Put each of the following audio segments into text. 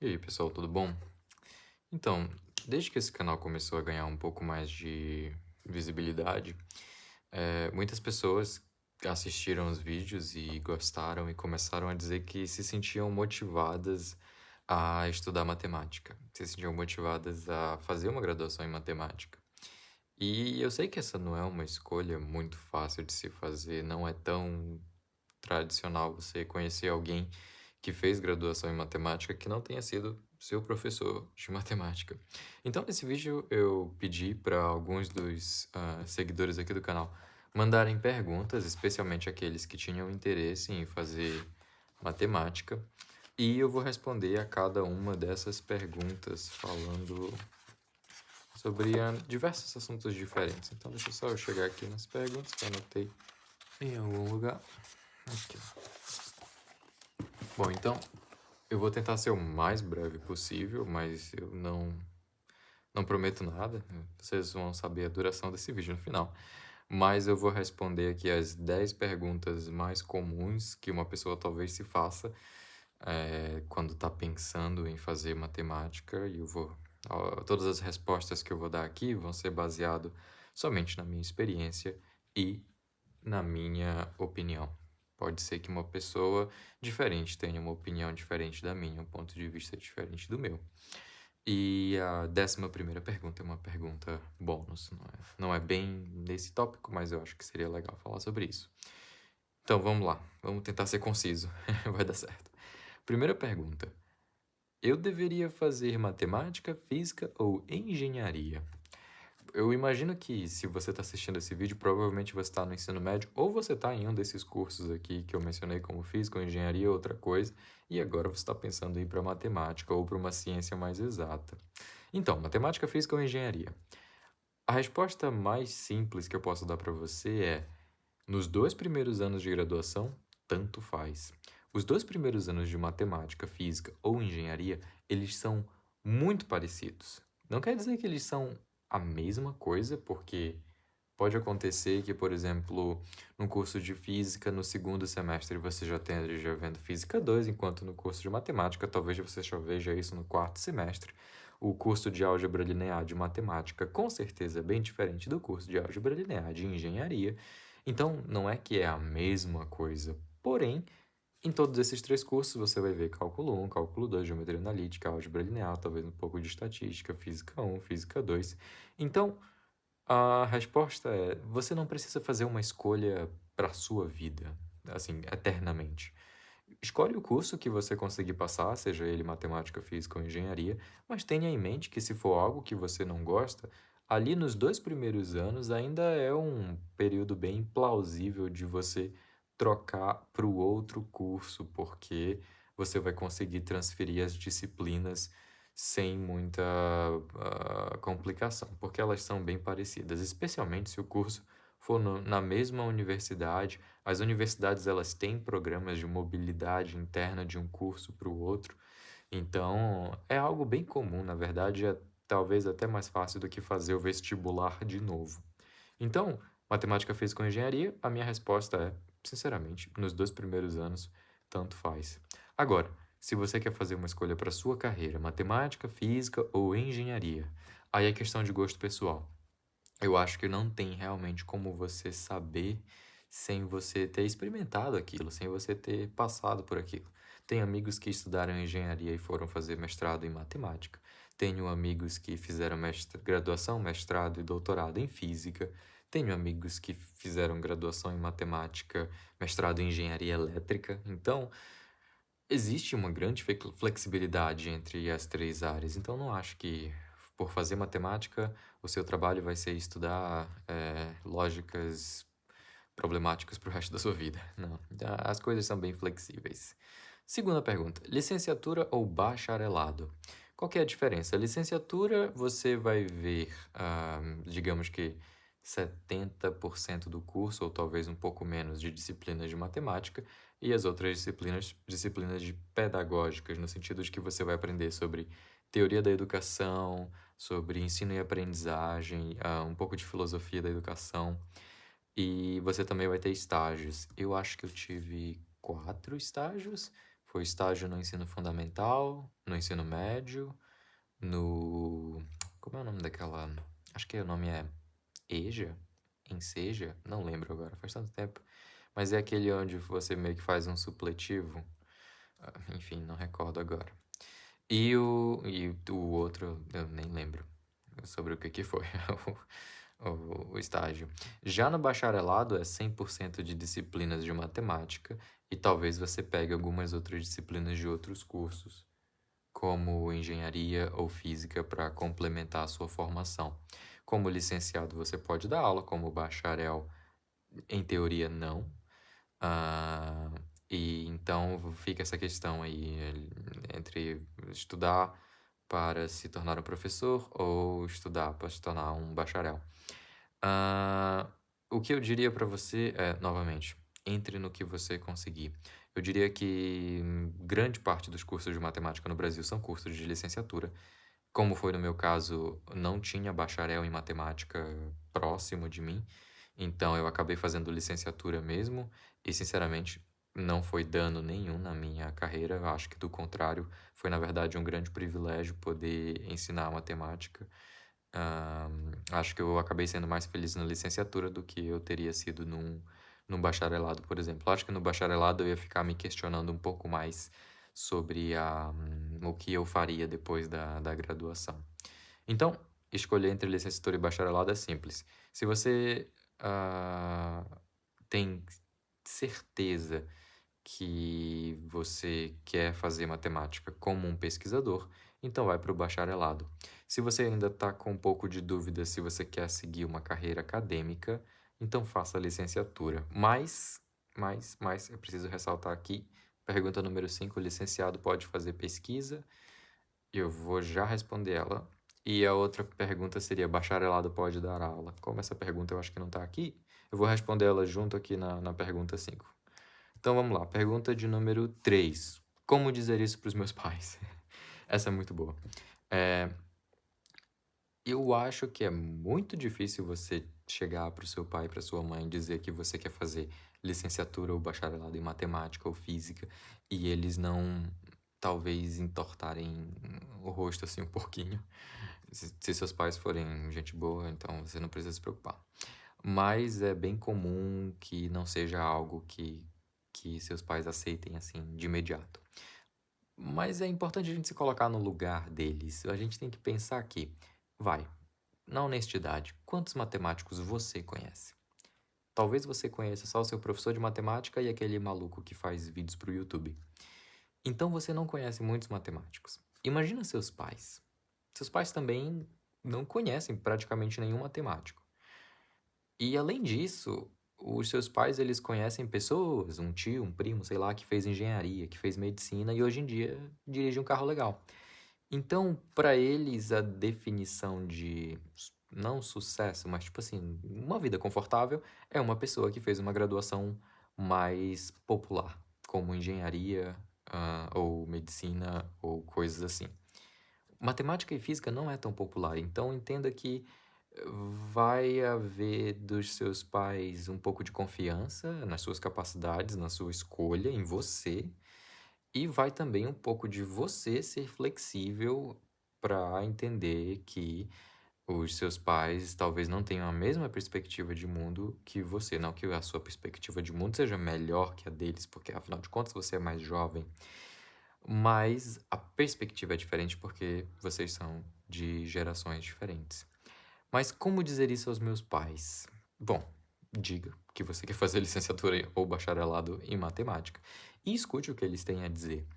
E aí, pessoal, tudo bom? Então, desde que esse canal começou a ganhar um pouco mais de visibilidade, muitas pessoas assistiram os vídeos e gostaram e começaram a dizer que se sentiam motivadas a estudar matemática, se sentiam motivadas a fazer uma graduação em matemática. E eu sei que essa não é uma escolha muito fácil de se fazer, não é tão tradicional você conhecer alguém que fez graduação em matemática que não tenha sido seu professor de matemática. Então, nesse vídeo, eu pedi para alguns dos seguidores aqui do canal mandarem perguntas, especialmente aqueles que tinham interesse em fazer matemática, e eu vou responder a cada uma dessas perguntas falando sobre diversos assuntos diferentes. Então, deixa só eu chegar aqui nas perguntas que eu anotei em algum lugar. Aqui. Bom, então, eu vou tentar ser o mais breve possível, mas eu não prometo nada. Vocês vão saber a duração desse vídeo no final. Mas eu vou responder aqui as 10 perguntas mais comuns que uma pessoa talvez se faça quando está pensando em fazer matemática. E todas as respostas que eu vou dar aqui vão ser baseado somente na minha experiência e na minha opinião. Pode ser que uma pessoa diferente tenha uma opinião diferente da minha, um ponto de vista diferente do meu. E a 11ª pergunta é uma pergunta bônus, não é bem nesse tópico, mas eu acho que seria legal falar sobre isso. Então vamos lá, vamos tentar ser conciso, vai dar certo. Primeira pergunta: eu deveria fazer matemática, física ou engenharia? Eu imagino que se você está assistindo esse vídeo, provavelmente você está no ensino médio ou você está em um desses cursos aqui que eu mencionei como física ou engenharia ou outra coisa, e agora você está pensando em ir para matemática ou para uma ciência mais exata. Então, matemática, física ou engenharia? A resposta mais simples que eu posso dar para você é: nos 2 primeiros anos de graduação, tanto faz. Os 2 primeiros anos de matemática, física ou engenharia, eles são muito parecidos. Não quer dizer que eles são a mesma coisa, porque pode acontecer que, por exemplo, no curso de física, no segundo semestre, você já esteja vendo física 2, enquanto no curso de matemática, talvez você só veja isso no quarto semestre. O curso de álgebra linear de matemática, com certeza, é bem diferente do curso de álgebra linear de engenharia. Então, não é que é a mesma coisa. Porém, em todos esses 3 cursos, você vai ver cálculo 1, cálculo 2, geometria analítica, álgebra linear, talvez um pouco de estatística, física 1, física 2. Então, a resposta é: você não precisa fazer uma escolha para a sua vida, assim, eternamente. Escolhe o curso que você conseguir passar, seja ele matemática, física ou engenharia, mas tenha em mente que se for algo que você não gosta, ali nos 2 primeiros anos ainda é um período bem plausível de você trocar para o outro curso, porque você vai conseguir transferir as disciplinas sem muita complicação, porque elas são bem parecidas, especialmente se o curso for na mesma universidade. As universidades, elas têm programas de mobilidade interna de um curso para o outro, então é algo bem comum, na verdade é talvez até mais fácil do que fazer o vestibular de novo. Então, matemática, física ou engenharia, a minha resposta é, sinceramente, nos 2 primeiros anos, tanto faz. Agora, se você quer fazer uma escolha para sua carreira, matemática, física ou engenharia, aí é questão de gosto pessoal. Eu acho que não tem realmente como você saber sem você ter experimentado aquilo, sem você ter passado por aquilo. Tenho amigos que estudaram engenharia e foram fazer mestrado em matemática. Tenho amigos que fizeram graduação, mestrado e doutorado em física. Tenho amigos que fizeram graduação em matemática, mestrado em engenharia elétrica. Então, existe uma grande flexibilidade entre as 3 áreas. Então, não acho que por fazer matemática o seu trabalho vai ser estudar lógicas problemáticas para o resto da sua vida. Não, as coisas são bem flexíveis. Segunda pergunta: licenciatura ou bacharelado? Qual que é a diferença? A licenciatura você vai ver, digamos que 70% do curso, ou talvez um pouco menos, de disciplinas de matemática, e as outras disciplinas de pedagógicas, no sentido de que você vai aprender sobre teoria da educação, sobre ensino e aprendizagem, um pouco de filosofia da educação, e você também vai ter estágios. Eu acho que eu tive 4 estágios, Foi estágio no ensino fundamental, no ensino médio, no... Como é o nome daquela... Acho que o nome é EJA? Enseja? Não lembro agora, faz tanto tempo. Mas é aquele onde você meio que faz um supletivo. Enfim, não recordo agora. E o outro, eu nem lembro sobre o que foi o estágio. Já no bacharelado é 100% de disciplinas de matemática e talvez você pegue algumas outras disciplinas de outros cursos, como engenharia ou física, para complementar a sua formação. Como licenciado, você pode dar aula, como bacharel, em teoria, não. Ah, e então fica essa questão aí entre estudar para se tornar um professor ou estudar para se tornar um bacharel. Ah, o que eu diria para você é, novamente, entre no que você conseguir. Eu diria que grande parte dos cursos de matemática no Brasil são cursos de licenciatura. Como foi no meu caso, não tinha bacharel em matemática próximo de mim, então eu acabei fazendo licenciatura mesmo, e sinceramente não foi dano nenhum na minha carreira, eu acho que do contrário, foi na verdade um grande privilégio poder ensinar matemática. Acho que eu acabei sendo mais feliz na licenciatura do que eu teria sido num bacharelado, por exemplo. Acho que no bacharelado eu ia ficar me questionando um pouco mais sobre o que eu faria depois da graduação. Então, escolher entre licenciatura e bacharelado é simples. Se você tem certeza que você quer fazer matemática como um pesquisador, então vai para o bacharelado. Se você ainda está com um pouco de dúvida se você quer seguir uma carreira acadêmica, então faça a licenciatura. Mas, eu preciso ressaltar aqui, pergunta número 5, o licenciado pode fazer pesquisa? Eu vou já responder ela. E a outra pergunta seria, bacharelado pode dar aula? Como essa pergunta eu acho que não está aqui, eu vou responder ela junto aqui na pergunta 5. Então vamos lá, pergunta de número 3. Como dizer isso para os meus pais? Essa é muito boa. Eu acho que é muito difícil você chegar para o seu pai e para sua mãe e dizer que você quer fazer licenciatura ou bacharelado em matemática ou física e eles não, talvez, entortarem o rosto assim um pouquinho. Se seus pais forem gente boa, então você não precisa se preocupar. Mas é bem comum que não seja algo que seus pais aceitem assim de imediato. Mas é importante a gente se colocar no lugar deles. A gente tem que pensar que, na honestidade, quantos matemáticos você conhece? Talvez você conheça só o seu professor de matemática e aquele maluco que faz vídeos pro YouTube. Então você não conhece muitos matemáticos. Imagina seus pais. Seus pais também não conhecem praticamente nenhum matemático. E além disso, os seus pais eles conhecem pessoas, um tio, um primo, sei lá, que fez engenharia, que fez medicina e hoje em dia dirige um carro legal. Então, para eles, a definição de não sucesso, mas tipo assim, uma vida confortável é uma pessoa que fez uma graduação mais popular, como engenharia, ou medicina, ou coisas assim. Matemática e física não é tão popular, então entenda que vai haver dos seus pais um pouco de confiança nas suas capacidades, na sua escolha, em você, e vai também um pouco de você ser flexível para entender que os seus pais talvez não tenham a mesma perspectiva de mundo que você. Não que a sua perspectiva de mundo seja melhor que a deles, porque afinal de contas você é mais jovem. Mas a perspectiva é diferente porque vocês são de gerações diferentes. Mas como dizer isso aos meus pais? Bom, diga que você quer fazer licenciatura ou bacharelado em matemática e escute o que eles têm a dizer.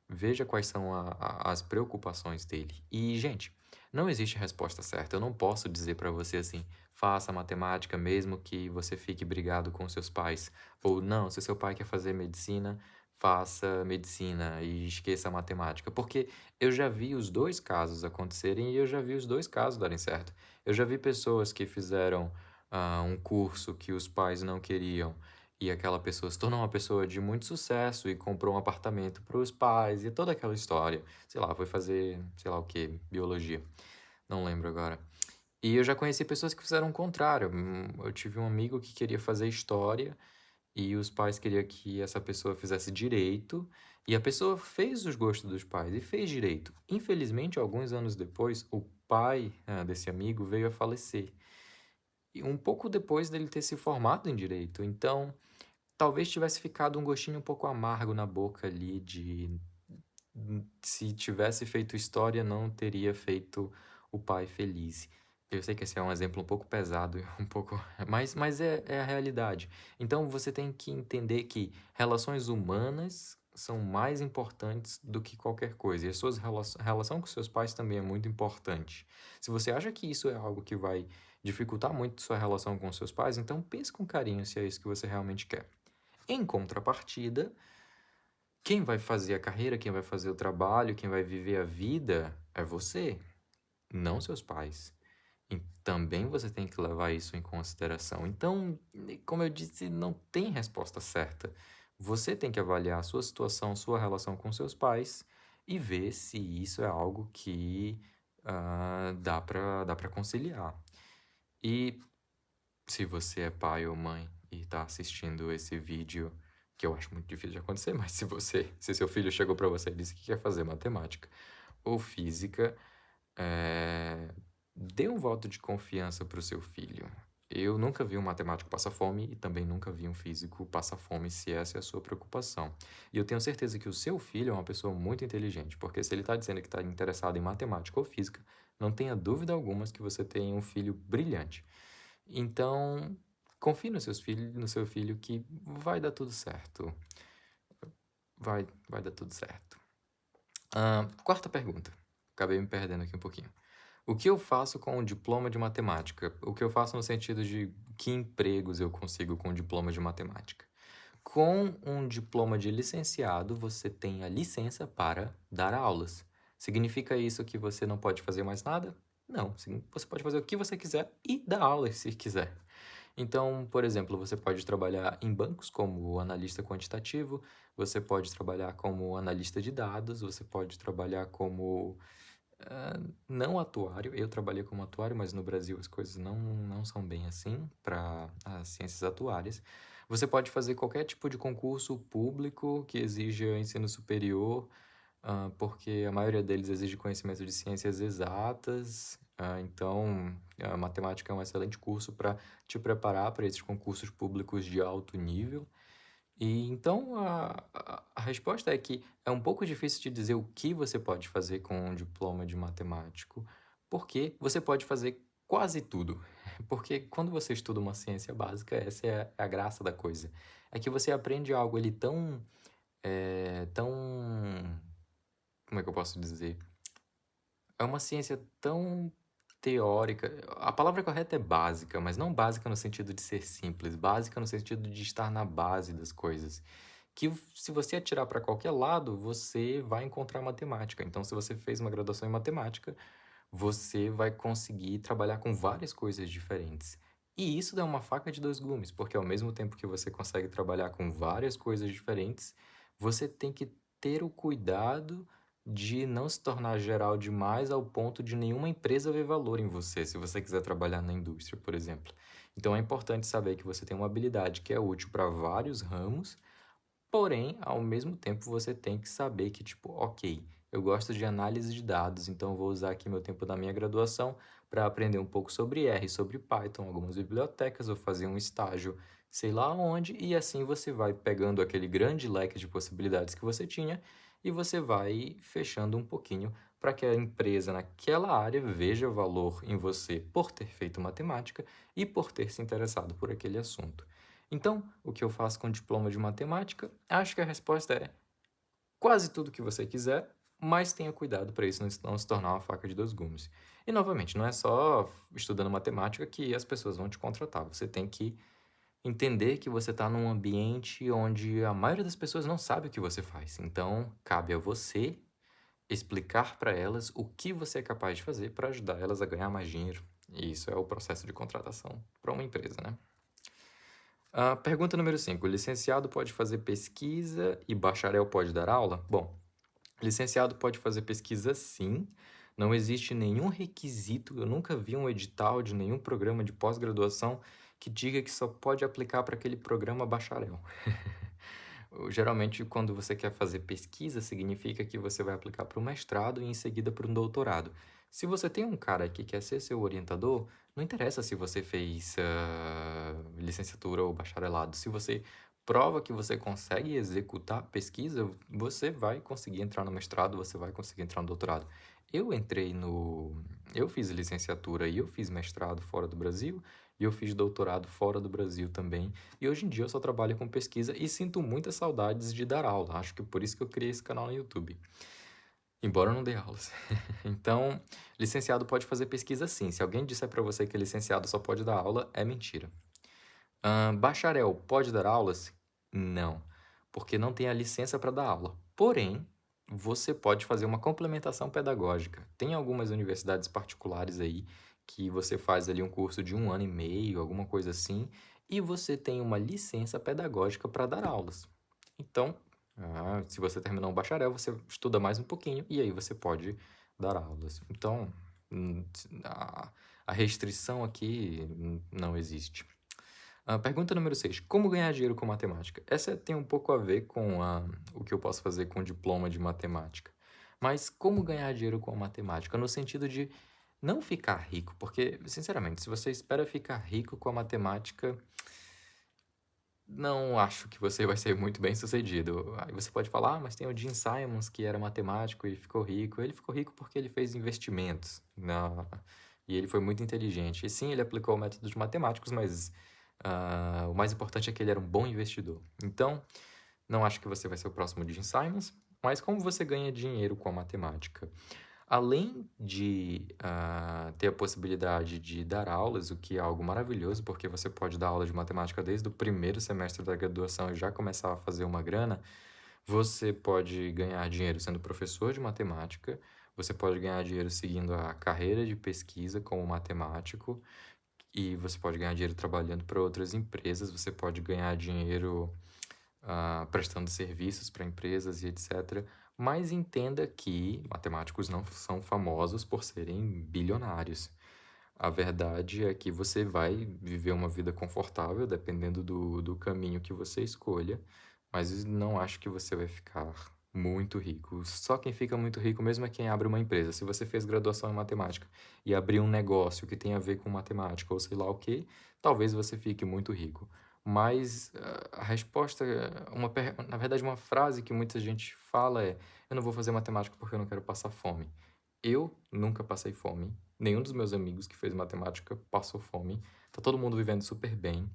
Veja quais são as preocupações dele. E, gente, não existe resposta certa. Eu não posso dizer para você assim, faça matemática mesmo que você fique brigado com seus pais. Ou não, se seu pai quer fazer medicina, faça medicina e esqueça a matemática. Porque eu já vi os dois casos acontecerem e eu já vi os dois casos darem certo. Eu já vi pessoas que fizeram um curso que os pais não queriam e aquela pessoa se tornou uma pessoa de muito sucesso e comprou um apartamento para os pais e toda aquela história. Sei lá, foi fazer, sei lá o que, biologia. Não lembro agora. E eu já conheci pessoas que fizeram o contrário. Eu tive um amigo que queria fazer história e os pais queriam que essa pessoa fizesse direito, e a pessoa fez os gostos dos pais e fez direito. Infelizmente, alguns anos depois, o pai, desse amigo veio a falecer. E um pouco depois dele ter se formado em direito. Então, talvez tivesse ficado um gostinho um pouco amargo na boca ali de se tivesse feito história, não teria feito o pai feliz. Eu sei que esse é um exemplo um pouco pesado, um pouco, mas é a realidade. Então você tem que entender que relações humanas são mais importantes do que qualquer coisa. E a sua relação com seus pais também é muito importante. Se você acha que isso é algo que vai dificultar muito sua relação com seus pais, então pense com carinho se é isso que você realmente quer. Em contrapartida, quem vai fazer a carreira, quem vai fazer o trabalho, quem vai viver a vida é você, não seus pais. E também você tem que levar isso em consideração. Então, como eu disse, não tem resposta certa. Você tem que avaliar a sua situação, sua relação com seus pais e ver se isso é algo que dá para conciliar. E se você é pai ou mãe e está assistindo esse vídeo, que eu acho muito difícil de acontecer, mas se seu filho chegou para você e disse que quer fazer matemática ou física, dê um voto de confiança para o seu filho. Eu nunca vi um matemático passar fome e também nunca vi um físico passar fome, se essa é a sua preocupação. E eu tenho certeza que o seu filho é uma pessoa muito inteligente, porque se ele está dizendo que está interessado em matemática ou física, não tenha dúvida alguma que você tem um filho brilhante. Então, confie no seu filho que vai dar tudo certo. Vai dar tudo certo. Quarta pergunta. Acabei me perdendo aqui um pouquinho. O que eu faço com o diploma de matemática? O que eu faço no sentido de que empregos eu consigo com o diploma de matemática? Com um diploma de licenciado, você tem a licença para dar aulas. Significa isso que você não pode fazer mais nada? Não, você pode fazer o que você quiser e dar aulas se quiser. Então, por exemplo, você pode trabalhar em bancos como analista quantitativo, você pode trabalhar como analista de dados, você pode trabalhar como não atuário. Eu trabalhei como atuário, mas no Brasil as coisas não são bem assim para as ciências atuárias. Você pode fazer qualquer tipo de concurso público que exija ensino superior, porque a maioria deles exige conhecimento de ciências exatas. Então, a matemática é um excelente curso para te preparar para esses concursos públicos de alto nível. E então a resposta é que é um pouco difícil de dizer o que você pode fazer com um diploma de matemático, porque você pode fazer quase tudo. Porque quando você estuda uma ciência básica, essa é a graça da coisa. É que você aprende algo ali tão, como é que eu posso dizer? É uma ciência tão teórica. A palavra correta é básica, mas não básica no sentido de ser simples, básica no sentido de estar na base das coisas. Que se você atirar para qualquer lado, você vai encontrar matemática. Então, se você fez uma graduação em matemática, você vai conseguir trabalhar com várias coisas diferentes. E isso dá uma faca de dois gumes, porque ao mesmo tempo que você consegue trabalhar com várias coisas diferentes, você tem que ter o cuidado de não se tornar geral demais ao ponto de nenhuma empresa ver valor em você, se você quiser trabalhar na indústria, por exemplo. Então é importante saber que você tem uma habilidade que é útil para vários ramos. Porém, ao mesmo tempo, você tem que saber que, tipo, ok, eu gosto de análise de dados, então eu vou usar aqui meu tempo da minha graduação para aprender um pouco sobre R, sobre Python, algumas bibliotecas, vou fazer um estágio, sei lá onde, e assim você vai pegando aquele grande leque de possibilidades que você tinha e você vai fechando um pouquinho para que a empresa naquela área veja valor em você por ter feito matemática e por ter se interessado por aquele assunto. Então, o que eu faço com o diploma de matemática? Acho que a resposta é quase tudo que você quiser, mas tenha cuidado para isso não se tornar uma faca de dois gumes. E, novamente, não é só estudando matemática que as pessoas vão te contratar. Você tem que entender que você está num ambiente onde a maioria das pessoas não sabe o que você faz. Então, cabe a você explicar para elas o que você é capaz de fazer para ajudar elas a ganhar mais dinheiro. E isso é o processo de contratação para uma empresa, né? Pergunta número 5. Licenciado pode fazer pesquisa e bacharel pode dar aula? Bom, licenciado pode fazer pesquisa sim. Não existe nenhum requisito, eu nunca vi um edital de nenhum programa de pós-graduação que diga que só pode aplicar para aquele programa bacharel. Geralmente, quando você quer fazer pesquisa, significa que você vai aplicar para o mestrado e em seguida para um doutorado. Se você tem um cara que quer ser seu orientador, não interessa se você fez licenciatura ou bacharelado. Se você prova que você consegue executar a pesquisa, você vai conseguir entrar no mestrado, você vai conseguir entrar no doutorado. Eu entrei no. Eu fiz licenciatura e eu fiz mestrado fora do Brasil, e eu fiz doutorado fora do Brasil também. E hoje em dia eu só trabalho com pesquisa e sinto muitas saudades de dar aula. Acho que por isso que eu criei esse canal no YouTube. Embora eu não dê aulas. Então, licenciado pode fazer pesquisa sim. Se alguém disser para você que licenciado só pode dar aula, é mentira. Bacharel pode dar aulas? Não, porque não tem a licença para dar aula. Porém, você pode fazer uma complementação pedagógica. Tem algumas universidades particulares aí que você faz ali um curso de 1 ano e meio, alguma coisa assim, e você tem uma licença pedagógica para dar aulas. Então, se você terminar um bacharel, você estuda mais um pouquinho e aí você pode dar aulas. Então, a restrição aqui não existe. Pergunta número 6. Como ganhar dinheiro com matemática? Essa tem um pouco a ver com o que eu posso fazer com o diploma de matemática. Mas como ganhar dinheiro com a matemática? No sentido de não ficar rico, porque, sinceramente, se você espera ficar rico com a matemática, não acho que você vai ser muito bem sucedido. Aí você pode falar, mas tem o Gene Simons, que era matemático e ficou rico. Ele ficou rico porque ele fez investimentos e ele foi muito inteligente. E sim, ele aplicou métodos matemáticos, mas o mais importante é que ele era um bom investidor. Então, não acho que você vai ser o próximo Gene Simons, mas como você ganha dinheiro com a matemática? Além de ter a possibilidade de dar aulas, o que é algo maravilhoso, porque você pode dar aula de matemática desde o primeiro semestre da graduação e já começar a fazer uma grana, você pode ganhar dinheiro sendo professor de matemática, você pode ganhar dinheiro seguindo a carreira de pesquisa como matemático, e você pode ganhar dinheiro trabalhando para outras empresas, você pode ganhar dinheiro prestando serviços para empresas e etc. Mas entenda que matemáticos não são famosos por serem bilionários. A verdade é que você vai viver uma vida confortável dependendo do caminho que você escolha, mas não acho que você vai ficar muito rico. Só quem fica muito rico mesmo é quem abre uma empresa. Se você fez graduação em matemática e abrir um negócio que tem a ver com matemática ou sei lá o que, talvez você fique muito rico. Mas a resposta, na verdade, uma frase que muita gente fala é: eu não vou fazer matemática porque eu não quero passar fome. Eu nunca passei fome. Nenhum dos meus amigos que fez matemática passou fome. Tá todo mundo vivendo super bem.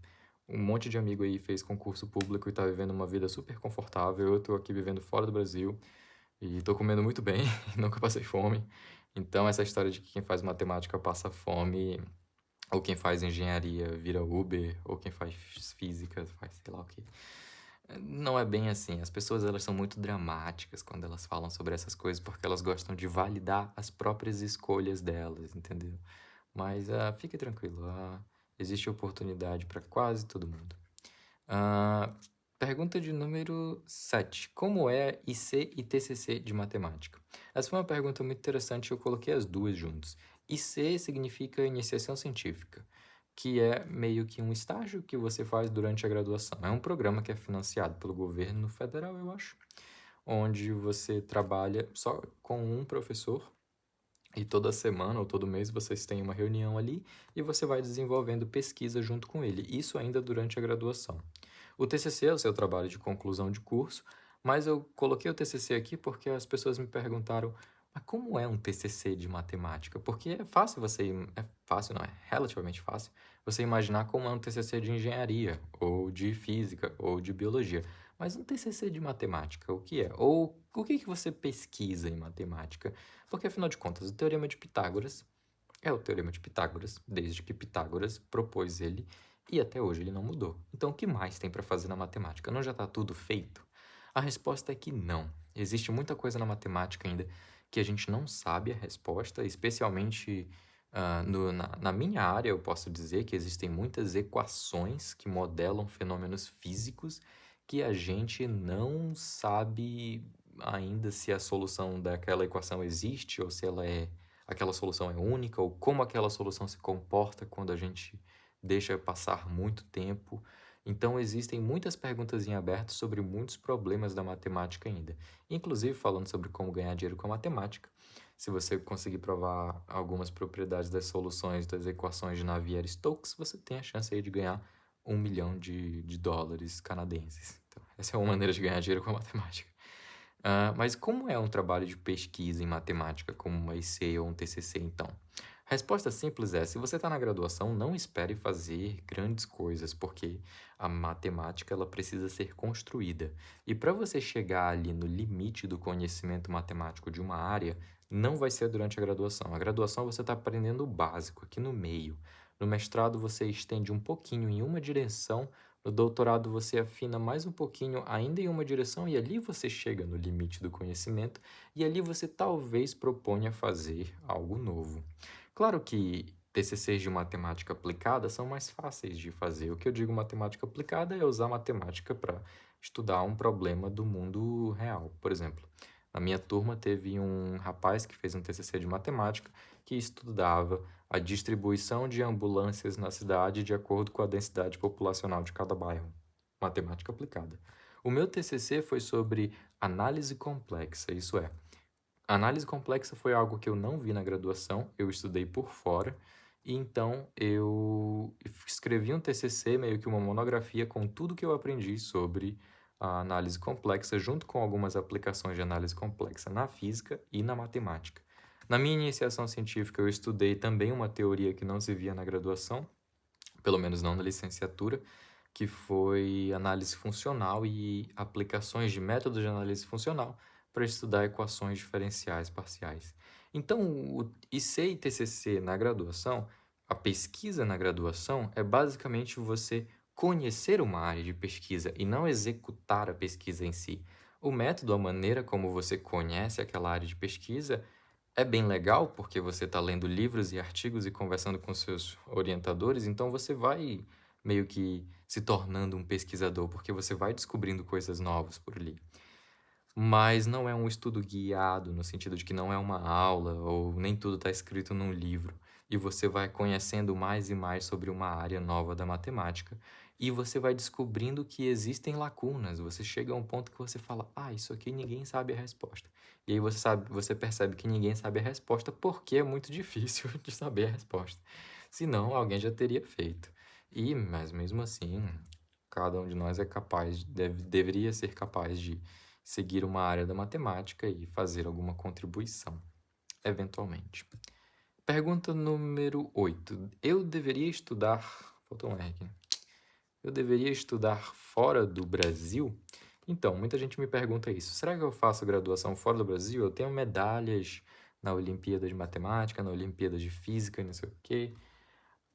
Um monte de amigo aí fez concurso público e tá vivendo uma vida super confortável. Eu tô aqui vivendo fora do Brasil e tô comendo muito bem, nunca passei fome. Então, essa história de que quem faz matemática passa fome, ou quem faz engenharia vira Uber, ou quem faz física faz sei lá o quê. Não é bem assim. As pessoas elas são muito dramáticas quando elas falam sobre essas coisas porque elas gostam de validar as próprias escolhas delas, entendeu? Mas fique tranquilo, existe oportunidade para quase todo mundo. Pergunta de número 7. Como é IC e TCC de matemática? Essa foi uma pergunta muito interessante, eu coloquei as duas juntas. IC significa iniciação científica, que é meio que um estágio que você faz durante a graduação. É um programa que é financiado pelo governo federal, eu acho, onde você trabalha só com um professor e toda semana ou todo mês vocês têm uma reunião ali e você vai desenvolvendo pesquisa junto com ele. Isso ainda durante a graduação. O TCC é o seu trabalho de conclusão de curso, mas eu coloquei o TCC aqui porque as pessoas me perguntaram: mas como é um TCC de matemática? Porque é fácil é fácil, não é? Relativamente fácil você imaginar como é um TCC de engenharia, ou de física, ou de biologia. Mas um TCC de matemática, o que é? Ou o que que você pesquisa em matemática? Porque, afinal de contas, o Teorema de Pitágoras é o Teorema de Pitágoras, desde que Pitágoras propôs ele, e até hoje ele não mudou. Então, o que mais tem para fazer na matemática? Não já está tudo feito? A resposta é que não. Existe muita coisa na matemática ainda que a gente não sabe a resposta, especialmente na minha área, eu posso dizer que existem muitas equações que modelam fenômenos físicos que a gente não sabe ainda se a solução daquela equação existe ou se aquela solução é única ou como aquela solução se comporta quando a gente deixa passar muito tempo. Então, existem muitas perguntas em aberto sobre muitos problemas da matemática ainda. Inclusive, falando sobre como ganhar dinheiro com a matemática, se você conseguir provar algumas propriedades das soluções das equações de Navier-Stokes, você tem a chance aí de ganhar 1 milhão de dólares canadenses. Então, essa é uma maneira de ganhar dinheiro com a matemática. Mas como é um trabalho de pesquisa em matemática, como uma IC ou um TCC, então? A resposta simples é: se você está na graduação, não espere fazer grandes coisas, porque a matemática ela precisa ser construída. E para você chegar ali no limite do conhecimento matemático de uma área, não vai ser durante a graduação. A graduação você está aprendendo o básico, aqui no meio. No mestrado você estende um pouquinho em uma direção, no doutorado você afina mais um pouquinho ainda em uma direção e ali você chega no limite do conhecimento e ali você talvez proponha fazer algo novo. Claro que TCCs de matemática aplicada são mais fáceis de fazer. O que eu digo matemática aplicada é usar matemática para estudar um problema do mundo real. Por exemplo, na minha turma teve um rapaz que fez um TCC de matemática que estudava a distribuição de ambulâncias na cidade de acordo com a densidade populacional de cada bairro. Matemática aplicada. O meu TCC foi sobre análise complexa, isso é, análise complexa foi algo que eu não vi na graduação, eu estudei por fora, e então eu escrevi um TCC, meio que uma monografia com tudo que eu aprendi sobre a análise complexa, junto com algumas aplicações de análise complexa na física e na matemática. Na minha iniciação científica, eu estudei também uma teoria que não se via na graduação, pelo menos não na licenciatura, que foi análise funcional e aplicações de métodos de análise funcional para estudar equações diferenciais parciais. Então, o IC e TCC na graduação, a pesquisa na graduação é basicamente você conhecer uma área de pesquisa e não executar a pesquisa em si. O método, a maneira como você conhece aquela área de pesquisa é bem legal, porque você está lendo livros e artigos e conversando com seus orientadores, então você vai meio que se tornando um pesquisador, porque você vai descobrindo coisas novas por ali. Mas não é um estudo guiado, no sentido de que não é uma aula, ou nem tudo está escrito num livro. E você vai conhecendo mais e mais sobre uma área nova da matemática, e você vai descobrindo que existem lacunas. Você chega a um ponto que você fala: ah, isso aqui ninguém sabe a resposta. E aí você percebe que ninguém sabe a resposta porque é muito difícil de saber a resposta. Senão, alguém já teria feito. Mas mesmo assim, cada um de nós é capaz, deveria ser capaz de seguir uma área da matemática e fazer alguma contribuição, eventualmente. Pergunta número 8. Eu deveria estudar. Faltou um R aqui. Eu deveria estudar fora do Brasil? Então, muita gente me pergunta isso. Será que eu faço graduação fora do Brasil? Eu tenho medalhas na Olimpíada de Matemática, na Olimpíada de Física, não sei o quê.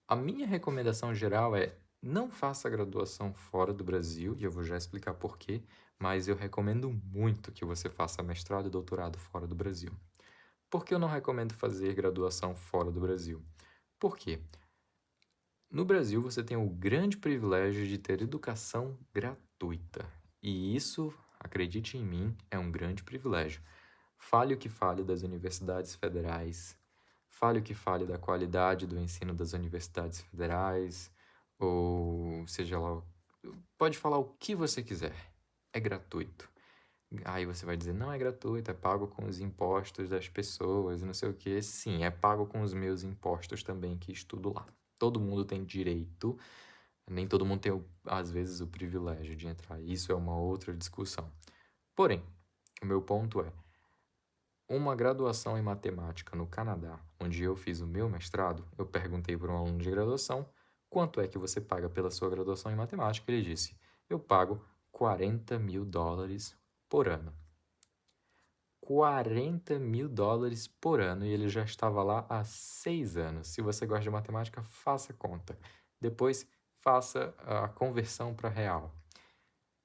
A minha recomendação geral é: não faça graduação fora do Brasil, e eu vou já explicar por quê, mas eu recomendo muito que você faça mestrado e doutorado fora do Brasil. Por que eu não recomendo fazer graduação fora do Brasil? Por quê? No Brasil, você tem o grande privilégio de ter educação gratuita. E isso, acredite em mim, é um grande privilégio. Fale o que fale das universidades federais, fale o que fale da qualidade do ensino das universidades federais, ou seja lá, pode falar o que você quiser. É gratuito. Aí você vai dizer: não é gratuito, é pago com os impostos das pessoas, não sei o quê. Sim, é pago com os meus impostos também que estudo lá. Todo mundo tem direito, nem todo mundo tem, às vezes, o privilégio de entrar. Isso é uma outra discussão. Porém, o meu ponto é: uma graduação em matemática no Canadá, onde eu fiz o meu mestrado, eu perguntei para um aluno de graduação: quanto é que você paga pela sua graduação em matemática? Ele disse: eu pago 40 mil dólares por ano. 40 mil dólares por ano, e ele já estava lá há 6 anos. Se você gosta de matemática, faça conta. Depois, faça a conversão para real.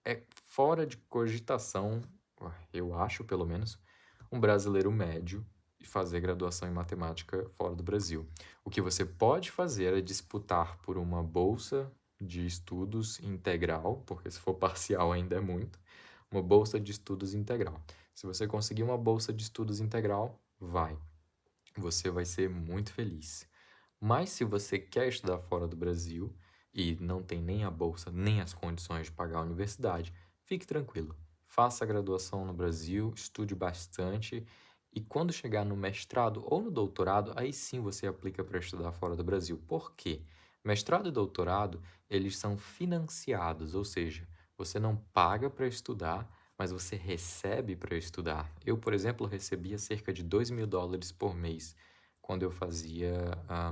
É fora de cogitação, eu acho pelo menos, um brasileiro médio fazer graduação em matemática fora do Brasil. O que você pode fazer é disputar por uma bolsa de estudos integral, porque se for parcial ainda é muito, uma bolsa de estudos integral. Se você conseguir uma bolsa de estudos integral, vai. Você vai ser muito feliz. Mas se você quer estudar fora do Brasil e não tem nem a bolsa, nem as condições de pagar a universidade, fique tranquilo. Faça a graduação no Brasil, estude bastante e quando chegar no mestrado ou no doutorado, aí sim você aplica para estudar fora do Brasil. Por quê? Mestrado e doutorado, eles são financiados, ou seja, você não paga para estudar, mas você recebe para estudar. Eu, por exemplo, recebia cerca de US$ 2.000 por mês quando eu fazia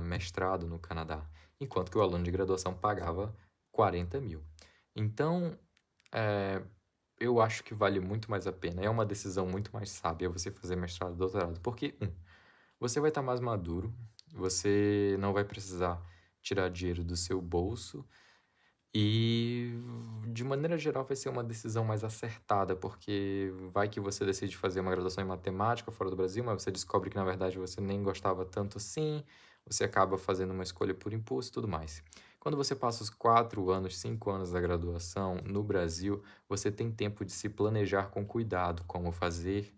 mestrado no Canadá, enquanto que o aluno de graduação pagava 40 mil. Então, é, eu acho que vale muito mais a pena. É uma decisão muito mais sábia você fazer mestrado e doutorado, porque, você vai estar mais maduro, você não vai precisar tirar dinheiro do seu bolso e, de maneira geral, vai ser uma decisão mais acertada, porque vai que você decide fazer uma graduação em matemática fora do Brasil, mas você descobre que, na verdade, você nem gostava tanto assim, você acaba fazendo uma escolha por impulso e tudo mais. Quando você passa os 4 anos, 5 anos da graduação no Brasil, você tem tempo de se planejar com cuidado, como fazer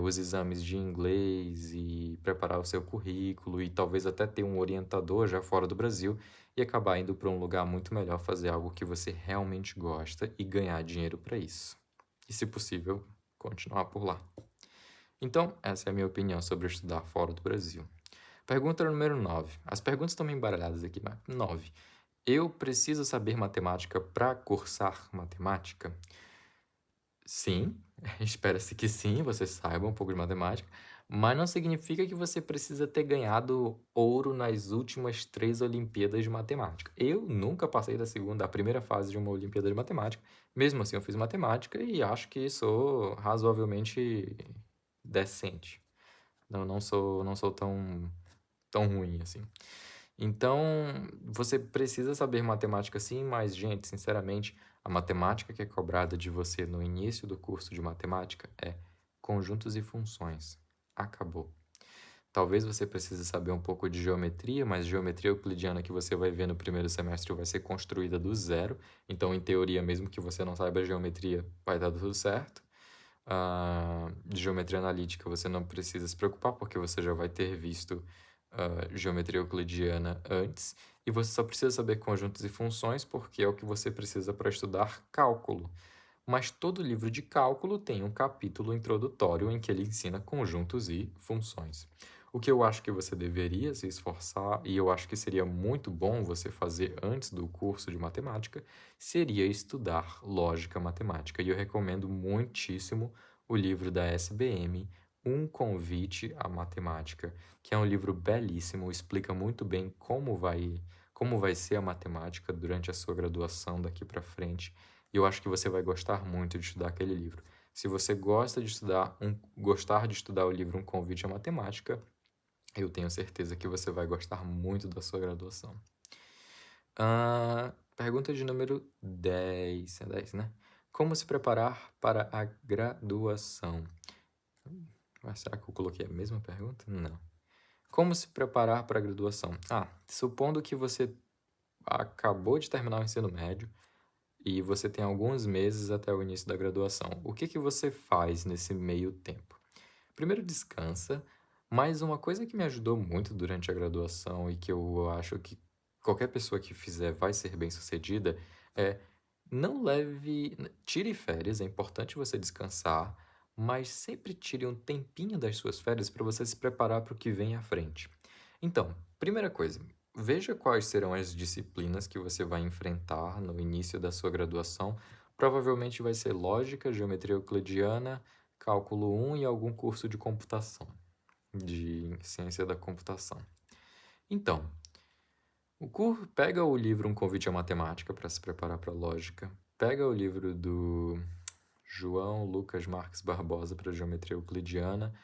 os exames de inglês e preparar o seu currículo e talvez até ter um orientador já fora do Brasil e acabar indo para um lugar muito melhor fazer algo que você realmente gosta e ganhar dinheiro para isso. E, se possível, continuar por lá. Então, essa é a minha opinião sobre estudar fora do Brasil. Pergunta número 9. As perguntas estão meio embaralhadas aqui, mas 9. Eu preciso saber matemática para cursar matemática? Sim, espera-se que sim, você saiba um pouco de matemática, mas não significa que você precisa ter ganhado ouro nas últimas 3 Olimpíadas de Matemática. Eu nunca passei da primeira fase de uma Olimpíada de Matemática, mesmo assim eu fiz matemática e acho que sou razoavelmente decente. Não sou tão ruim assim. Então, você precisa saber matemática sim, mas, gente, sinceramente, a matemática que é cobrada de você no início do curso de matemática é conjuntos e funções. Acabou. Talvez você precise saber um pouco de geometria, mas geometria euclidiana que você vai ver no primeiro semestre vai ser construída do zero. Então, em teoria, mesmo que você não saiba geometria, vai dar tudo certo. De geometria analítica você não precisa se preocupar, porque você já vai ter visto geometria euclidiana antes, e você só precisa saber conjuntos e funções, porque é o que você precisa para estudar cálculo. Mas todo livro de cálculo tem um capítulo introdutório em que ele ensina conjuntos e funções. O que eu acho que você deveria se esforçar, e eu acho que seria muito bom você fazer antes do curso de matemática, seria estudar lógica matemática. E eu recomendo muitíssimo o livro da SBM, Um Convite à Matemática, que é um livro belíssimo, explica muito bem como vai ser a matemática durante a sua graduação daqui para frente. E eu acho que você vai gostar muito de estudar aquele livro. Se você gostar de estudar o livro Um Convite à Matemática, eu tenho certeza que você vai gostar muito da sua graduação. Pergunta de número 10. É 10, né? Como se preparar para a graduação? Será que eu coloquei a mesma pergunta? Não. Como se preparar para a graduação? Supondo que você acabou de terminar o ensino médio e você tem alguns meses até o início da graduação. O que você faz nesse meio tempo? Primeiro, descansa, mas uma coisa que me ajudou muito durante a graduação e que eu acho que qualquer pessoa que fizer vai ser bem-sucedida é não leve, tire férias, é importante você descansar, mas sempre tire um tempinho das suas férias para você se preparar para o que vem à frente. Então, primeira coisa, veja quais serão as disciplinas que você vai enfrentar no início da sua graduação. Provavelmente vai ser lógica, geometria euclidiana, cálculo 1 e algum curso de computação, de ciência da computação. Então, pega o livro Um Convite à Matemática para se preparar para lógica, pega o livro do João Lucas Marques Barbosa para geometria euclidiana,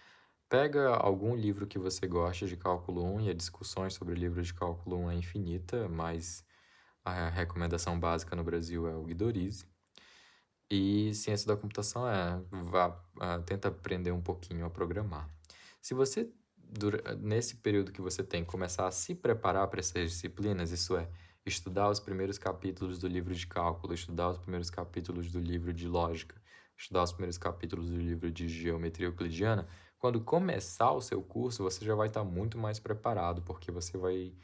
pega algum livro que você gosta de cálculo 1 e as discussões sobre o livro de cálculo 1 é infinita, mas a recomendação básica no Brasil é o Guidorize. E ciência da computação tenta aprender um pouquinho a programar. Se você, nesse período que você tem, começar a se preparar para essas disciplinas, isso é, estudar os primeiros capítulos do livro de cálculo, estudar os primeiros capítulos do livro de lógica, estudar os primeiros capítulos do livro de geometria euclidiana, quando começar o seu curso, você já vai estar muito mais preparado, porque você vai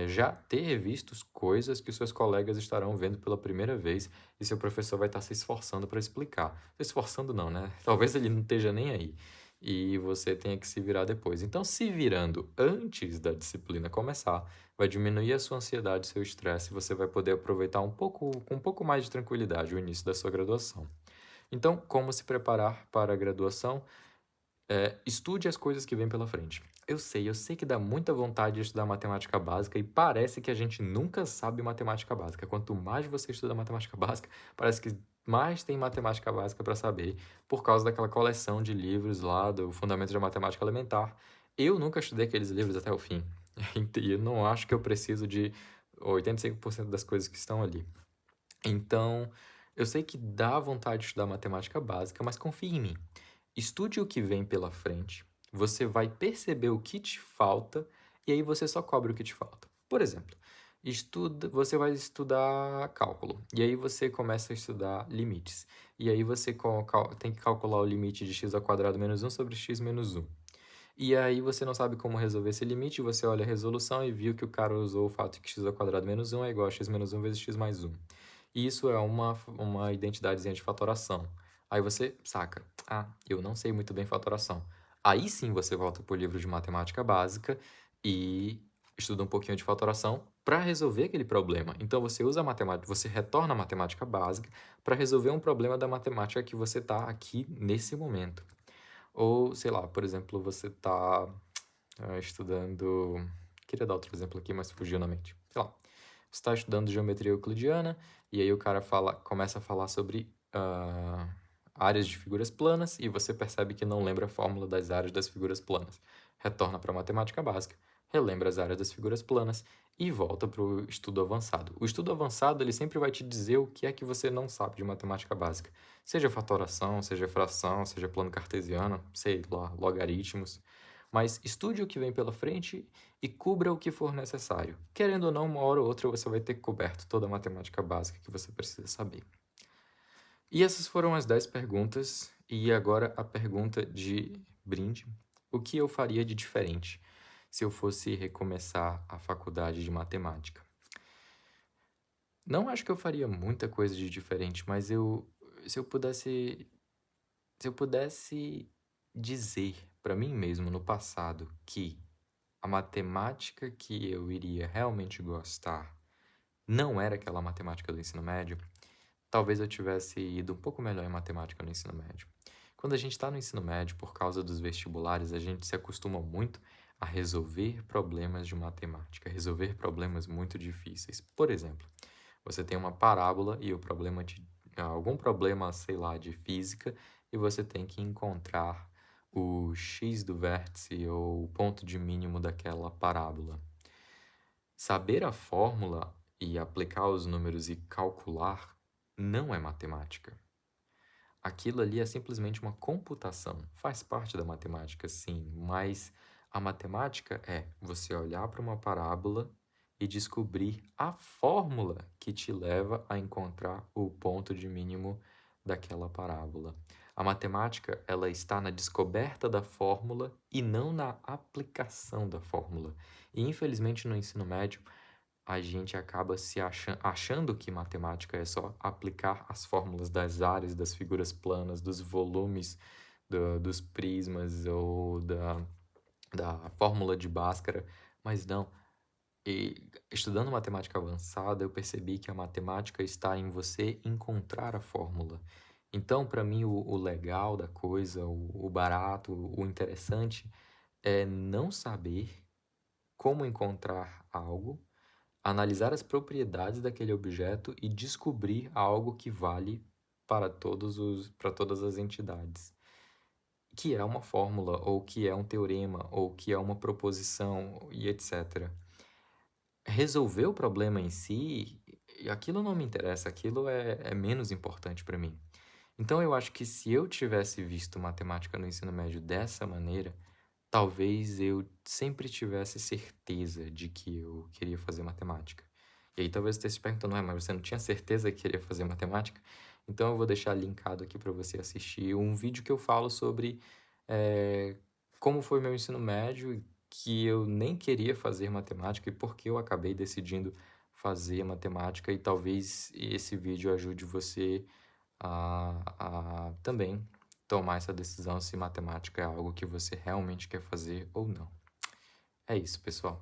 já ter visto coisas que os seus colegas estarão vendo pela primeira vez e seu professor vai estar se esforçando para explicar. Se esforçando não, né? Talvez ele não esteja nem aí e você tenha que se virar depois. Então, se virando antes da disciplina começar, vai diminuir a sua ansiedade, seu estresse, e você vai poder aproveitar com um pouco mais de tranquilidade o início da sua graduação. Então, como se preparar para a graduação? Estude as coisas que vêm pela frente. Eu sei que dá muita vontade de estudar matemática básica e parece que a gente nunca sabe matemática básica. Quanto mais você estuda matemática básica, parece que mais tem matemática básica para saber, por causa daquela coleção de livros lá do Fundamentos da Matemática Elementar. Eu nunca estudei aqueles livros até o fim. E eu não acho que eu preciso de 85% das coisas que estão ali. Então, eu sei que dá vontade de estudar matemática básica, mas confie em mim. Estude o que vem pela frente, você vai perceber o que te falta e aí você só cobre o que te falta. Por exemplo, você vai estudar cálculo e aí você começa a estudar limites. E aí você tem que calcular o limite de x² menos 1 sobre x menos 1. E aí você não sabe como resolver esse limite, você olha a resolução e viu que o cara usou o fato de que x² menos 1 é igual a x menos 1 vezes x mais 1. E isso é uma identidadezinha de fatoração. Aí você saca, eu não sei muito bem fatoração. Aí sim você volta para o livro de matemática básica e estuda um pouquinho de fatoração para resolver aquele problema. Então você usa a matemática, você retorna à matemática básica para resolver um problema da matemática que você está aqui nesse momento. Ou, sei lá, por exemplo, você está estudando. Queria dar outro exemplo aqui, mas fugiu na mente. Sei lá, você está estudando geometria euclidiana e aí o cara começa a falar sobre áreas de figuras planas e você percebe que não lembra a fórmula das áreas das figuras planas. Retorna para a matemática básica, relembra as áreas das figuras planas e volta para o estudo avançado. O estudo avançado ele sempre vai te dizer o que é que você não sabe de matemática básica. Seja fatoração, seja fração, seja plano cartesiano, sei lá, logaritmos. Mas estude o que vem pela frente e cubra o que for necessário. Querendo ou não, uma hora ou outra você vai ter coberto toda a matemática básica que você precisa saber. E essas foram as 10 perguntas. E agora a pergunta de brinde. O que eu faria de diferente se eu fosse recomeçar a faculdade de matemática? Não acho que eu faria muita coisa de diferente, mas se eu pudesse dizer para mim mesmo no passado que a matemática que eu iria realmente gostar não era aquela matemática do ensino médio, talvez eu tivesse ido um pouco melhor em matemática no ensino médio. Quando a gente está no ensino médio, por causa dos vestibulares, a gente se acostuma muito a resolver problemas de matemática, resolver problemas muito difíceis. Por exemplo, você tem uma parábola e o problema de algum problema, sei lá, de física, e você tem que encontrar o x do vértice ou o ponto de mínimo daquela parábola. Saber a fórmula e aplicar os números e calcular não é matemática. Aquilo ali é simplesmente uma computação. Faz parte da matemática, sim, mas a matemática é você olhar para uma parábola e descobrir a fórmula que te leva a encontrar o ponto de mínimo daquela parábola. A matemática, ela está na descoberta da fórmula e não na aplicação da fórmula. E infelizmente no ensino médio, a gente acaba se achando que matemática é só aplicar as fórmulas das áreas, das figuras planas, dos volumes, dos prismas ou da fórmula de Bhaskara, mas não. E estudando matemática avançada, eu percebi que a matemática está em você encontrar a fórmula. Então, para mim, o legal da coisa, o barato, o interessante é não saber como encontrar algo, analisar as propriedades daquele objeto e descobrir algo que vale para todas as entidades, que é uma fórmula, ou que é um teorema, ou que é uma proposição, e etc. Resolver o problema em si, aquilo não me interessa, aquilo é menos importante para mim. Então eu acho que se eu tivesse visto matemática no ensino médio dessa maneira, talvez eu sempre tivesse certeza de que eu queria fazer matemática. E aí talvez você esteja se perguntando, mas você não tinha certeza que queria fazer matemática? Então eu vou deixar linkado aqui para você assistir um vídeo que eu falo sobre como foi meu ensino médio e que eu nem queria fazer matemática e por que eu acabei decidindo fazer matemática, e talvez esse vídeo ajude você a também tomar essa decisão se matemática é algo que você realmente quer fazer ou não. É isso, pessoal.